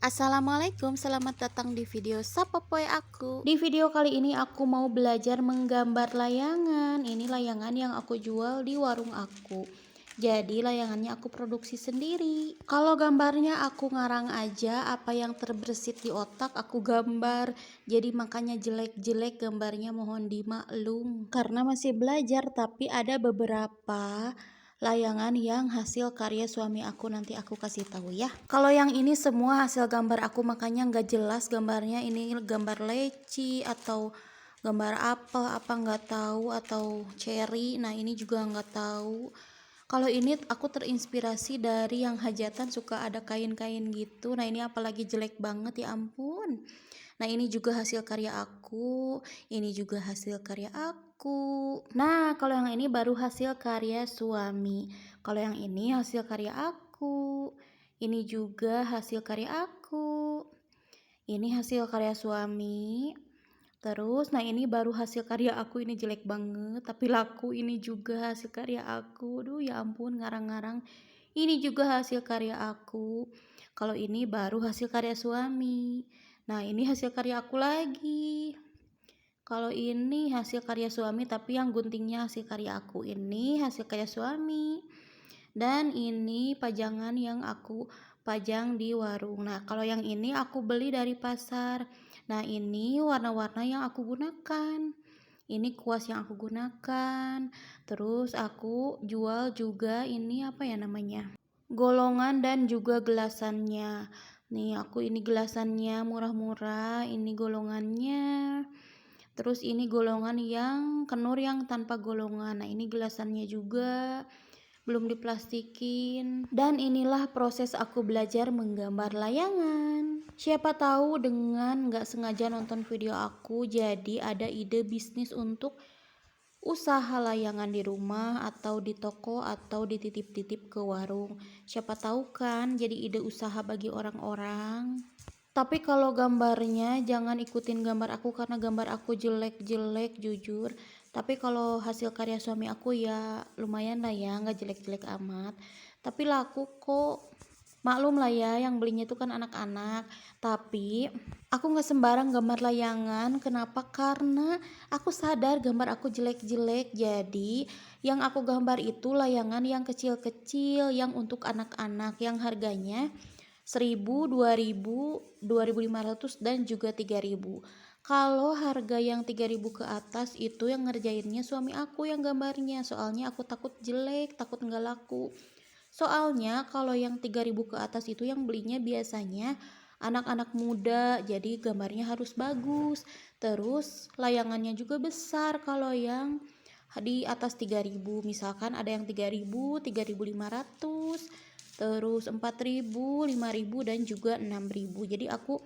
Assalamualaikum, selamat datang di video Sapopoy aku. Di video kali ini aku mau belajar menggambar layangan. Ini layangan yang aku jual di warung aku. Jadi layangannya aku produksi sendiri. Kalau gambarnya aku ngarang aja, apa yang terbersit di otak aku gambar. Jadi makanya jelek-jelek gambarnya, mohon dimaklum. Karena masih belajar, tapi ada beberapa layangan yang hasil karya suami aku, nanti aku kasih tahu ya. Kalau yang ini semua hasil gambar aku, makanya nggak jelas gambarnya, ini gambar leci atau gambar apel apa nggak tahu, atau cherry. Nah ini juga nggak tahu. Kalau ini aku terinspirasi dari yang hajatan suka ada kain-kain gitu. Nah ini apalagi jelek banget, ya ampun. Nah ini juga hasil karya aku, ini juga hasil karya aku. Nah kalau yang ini baru hasil karya suami. Kalau yang ini hasil karya aku, ini juga hasil karya aku, ini hasil karya suami. Terus nah ini baru hasil karya aku, ini jelek banget tapi laku. Ini juga hasil karya aku. Duh ya ampun, ngarang-ngarang. Ini juga hasil karya aku. Kalau ini baru hasil karya suami. Nah ini hasil karya aku lagi. Kalau ini hasil karya suami tapi yang guntingnya hasil karya aku. Ini hasil karya suami. Dan ini pajangan yang aku pajang di warung. Nah kalau yang ini aku beli dari pasar. Nah ini warna-warna yang aku gunakan, ini kuas yang aku gunakan. Terus aku jual juga ini apa ya namanya, golongan dan juga gelasannya. Nih aku ini gelasannya murah-murah, ini golongannya. Terus ini golongan yang kenur yang tanpa golongan. Nah ini gelasannya juga belum diplastikin. Dan inilah proses aku belajar menggambar layangan. Siapa tahu dengan gak sengaja nonton video aku jadi ada ide bisnis untuk usaha layangan di rumah atau di toko atau dititip-titip ke warung. Siapa tahu kan jadi ide usaha bagi orang-orang. Tapi kalau gambarnya jangan ikutin gambar aku karena gambar aku jelek-jelek jujur. Tapi kalau hasil karya suami aku ya lumayan lah ya, nggak jelek-jelek amat. Tapi laku kok. Maklum lah ya, yang belinya itu kan anak-anak. Tapi aku nggak sembarang gambar layangan. Kenapa? Karena aku sadar gambar aku jelek-jelek. Jadi yang aku gambar itu layangan yang kecil-kecil, yang untuk anak-anak, yang harganya 1000, 2000, 2500 dan juga 3000. Kalau harga yang 3000 ke atas itu yang ngerjainnya suami aku yang gambarnya. Soalnya aku takut jelek, takut nggak laku. Soalnya kalau yang 3000 ke atas itu yang belinya biasanya anak-anak muda, jadi gambarnya harus bagus. Terus layangannya juga besar kalau yang di atas 3000, misalkan ada yang 3000, 3500, terus 4000, 5000 dan juga 6000. Jadi aku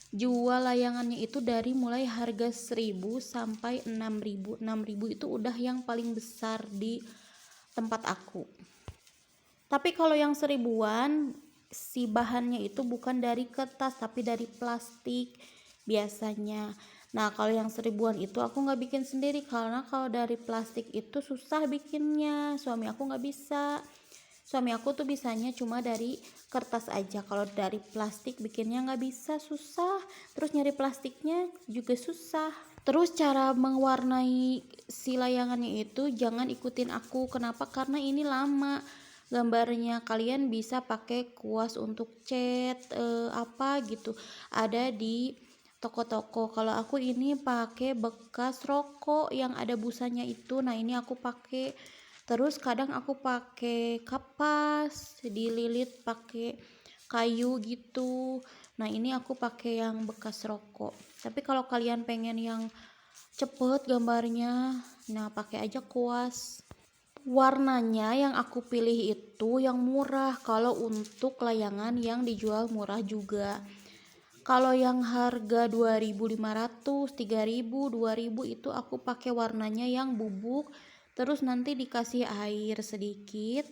jual layangannya itu dari mulai harga 1000 sampai 6000. 6000 itu udah yang paling besar di tempat aku. Tapi kalau yang 1000-an si bahannya itu bukan dari kertas tapi dari plastik biasanya. Nah kalau yang 1000-an itu aku nggak bikin sendiri karena kalau dari plastik itu susah bikinnya, suami aku nggak bisa. Suami aku tuh bisanya cuma dari kertas aja, kalau dari plastik bikinnya nggak bisa, susah. Terus nyari plastiknya juga susah. Terus cara mewarnai si layangannya itu jangan ikutin aku. Kenapa? Karena ini lama gambarnya. Kalian bisa pakai kuas untuk cat apa gitu, ada di toko-toko. Kalau aku ini pakai bekas rokok yang ada busanya itu. Nah ini aku pakai. Terus kadang aku pakai kapas dililit pakai kayu gitu. Nah ini aku pakai yang bekas rokok. Tapi kalau kalian pengen yang cepet gambarnya, nah pakai aja kuas. Warnanya yang aku pilih itu yang murah. Kalau untuk layangan yang dijual murah juga. Kalau yang harga 2500, 3000, 2000 itu aku pakai warnanya yang bubuk. Terus nanti dikasih air sedikit,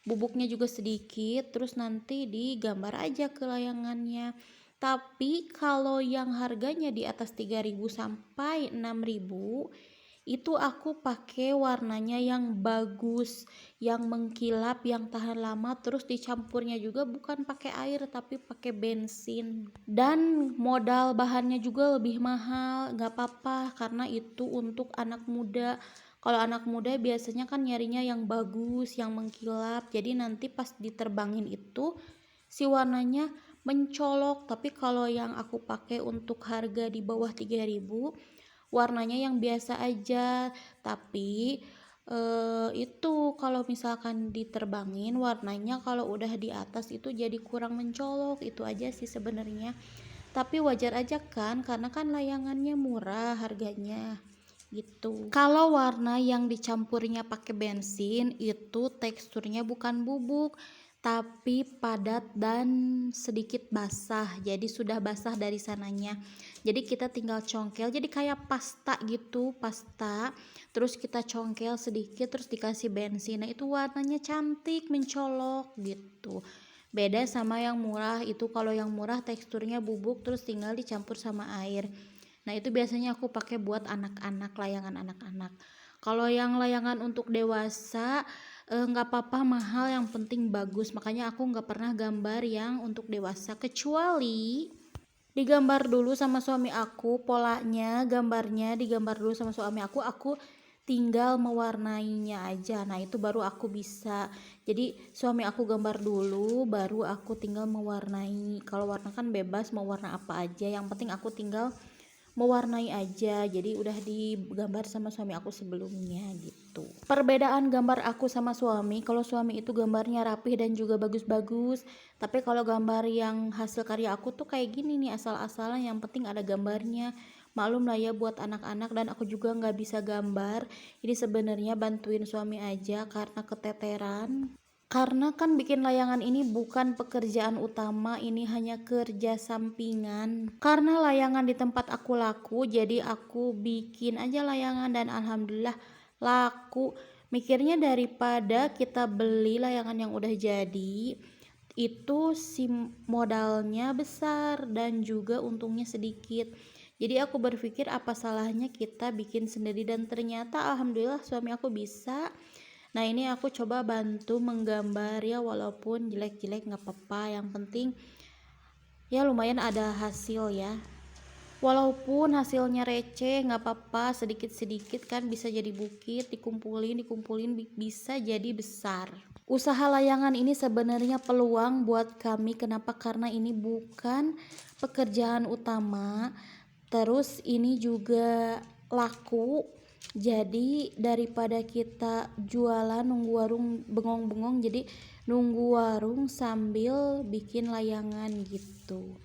bubuknya juga sedikit, terus nanti digambar aja ke layangannya. Tapi kalau yang harganya di atas 3000 sampai 6000 itu aku pakai warnanya yang bagus, yang mengkilap, yang tahan lama, terus dicampurnya juga bukan pakai air tapi pakai bensin. Dan modal bahannya juga lebih mahal, nggak apa-apa karena itu untuk anak muda. Kalau anak muda biasanya kan nyarinya yang bagus, yang mengkilap. Jadi nanti pas diterbangin itu si warnanya mencolok. Tapi kalau yang aku pakai untuk harga di bawah 3.000, warnanya yang biasa aja. Tapi itu kalau misalkan diterbangin warnanya kalau udah di atas itu jadi kurang mencolok. Itu aja sih sebenarnya, tapi wajar aja kan karena kan layangannya murah harganya gitu. Kalau warna yang dicampurnya pakai bensin itu teksturnya bukan bubuk tapi padat dan sedikit basah, jadi sudah basah dari sananya. Jadi kita tinggal congkel jadi kayak pasta gitu, pasta terus kita congkel sedikit terus dikasih bensin. Nah itu warnanya cantik mencolok gitu. Beda sama yang murah, itu kalau yang murah teksturnya bubuk terus tinggal dicampur sama air. Nah itu biasanya aku pakai buat anak-anak, layangan anak-anak. Kalau yang layangan untuk dewasa nggak apa-apa mahal, yang penting bagus. Makanya aku nggak pernah gambar yang untuk dewasa kecuali digambar dulu sama suami aku, polanya gambarnya digambar dulu sama suami aku tinggal mewarnainya aja. Nah itu baru aku bisa, jadi suami aku gambar dulu baru aku tinggal mewarnai. Kalau warna kan bebas mau warna apa aja, yang penting aku tinggal mewarnai aja. Jadi udah digambar sama suami aku sebelumnya gitu. Perbedaan gambar aku sama suami, kalau suami itu gambarnya rapih dan juga bagus-bagus, tapi kalau gambar yang hasil karya aku tuh kayak gini nih, asal-asalan, yang penting ada gambarnya. Maklum lah ya buat anak-anak, dan aku juga nggak bisa gambar. Ini sebenarnya bantuin suami aja karena keteteran. Karena kan bikin layangan ini bukan pekerjaan utama, ini hanya kerja sampingan. Karena layangan di tempat aku laku, jadi aku bikin aja layangan dan alhamdulillah laku. Mikirnya daripada kita beli layangan yang udah jadi, itu si modalnya besar dan juga untungnya sedikit. Jadi aku berpikir apa salahnya kita bikin sendiri, dan ternyata alhamdulillah suami aku bisa. Nah ini aku coba bantu menggambar ya, walaupun jelek-jelek nggak apa-apa, yang penting ya lumayan ada hasil ya. Walaupun hasilnya receh nggak apa-apa, sedikit-sedikit kan bisa jadi bukit, dikumpulin bisa jadi besar. Usaha layangan ini sebenarnya peluang buat kami. Kenapa? Karena ini bukan pekerjaan utama, terus ini juga laku. Jadi daripada kita jualan nunggu warung bengong-bengong, jadi nunggu warung sambil bikin layangan gitu.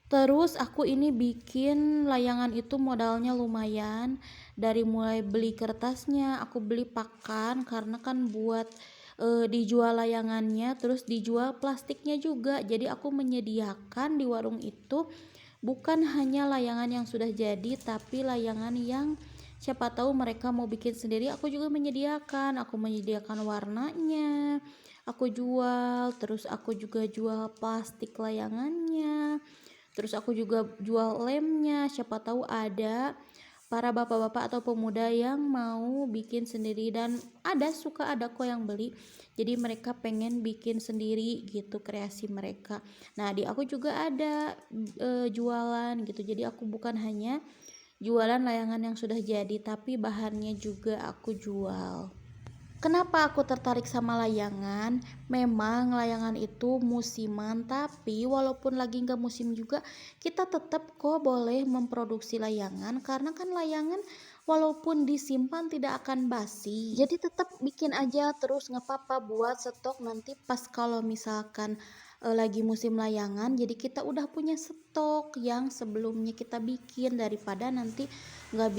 Terus aku ini bikin layangan itu modalnya lumayan, dari mulai beli kertasnya, aku beli pakan karena kan buat dijual layangannya, terus dijual plastiknya juga. Jadi aku menyediakan di warung itu bukan hanya layangan yang sudah jadi, tapi layangan yang siapa tahu mereka mau bikin sendiri. Aku juga menyediakan, warnanya aku jual, terus aku juga jual plastik layangannya, terus aku juga jual lemnya. Siapa tahu ada para bapak-bapak atau pemuda yang mau bikin sendiri, dan ada kok yang beli. Jadi mereka pengen bikin sendiri gitu kreasi mereka. Nah di aku juga ada jualan gitu. Jadi aku bukan hanya jualan layangan yang sudah jadi, tapi bahannya juga aku jual. Kenapa aku tertarik sama layangan? Memang layangan itu musiman, tapi walaupun lagi nggak musim juga kita tetap kok boleh memproduksi layangan, karena kan layangan walaupun disimpan tidak akan basi. Jadi tetap bikin aja terus, nggak apa-apa buat stok nanti pas kalau misalkan lagi musim layangan, jadi kita udah punya stok yang sebelumnya kita bikin, daripada nanti nggak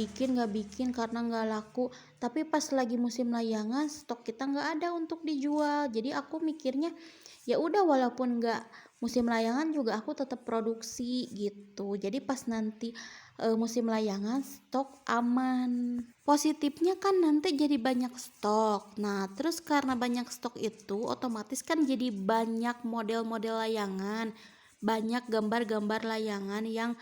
bikin karena nggak laku, tapi pas lagi musim layangan stok kita nggak ada untuk dijual. Jadi aku mikirnya ya udah, walaupun nggak musim layangan juga aku tetap produksi gitu, jadi pas nanti musim layangan stok aman. Positifnya kan nanti jadi banyak stok. Nah terus karena banyak stok itu otomatis kan jadi banyak model-model layangan, banyak gambar-gambar layangan yang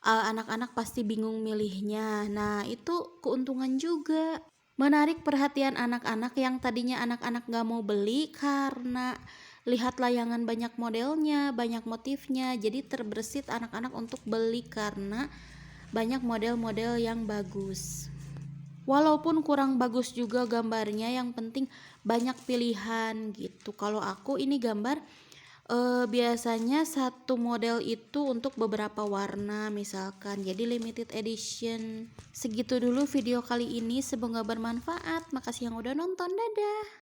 anak-anak pasti bingung milihnya. Nah, itu keuntungan juga. Menarik perhatian anak-anak yang tadinya anak-anak gak mau beli karena lihat layangan banyak modelnya, banyak motifnya. Jadi terbersit anak-anak untuk beli karena banyak model-model yang bagus. Walaupun kurang bagus juga gambarnya, yang penting banyak pilihan gitu. Kalau aku ini gambar biasanya satu model itu untuk beberapa warna misalkan, jadi limited edition. Segitu dulu video kali ini, semoga bermanfaat. Makasih yang udah nonton, dadah.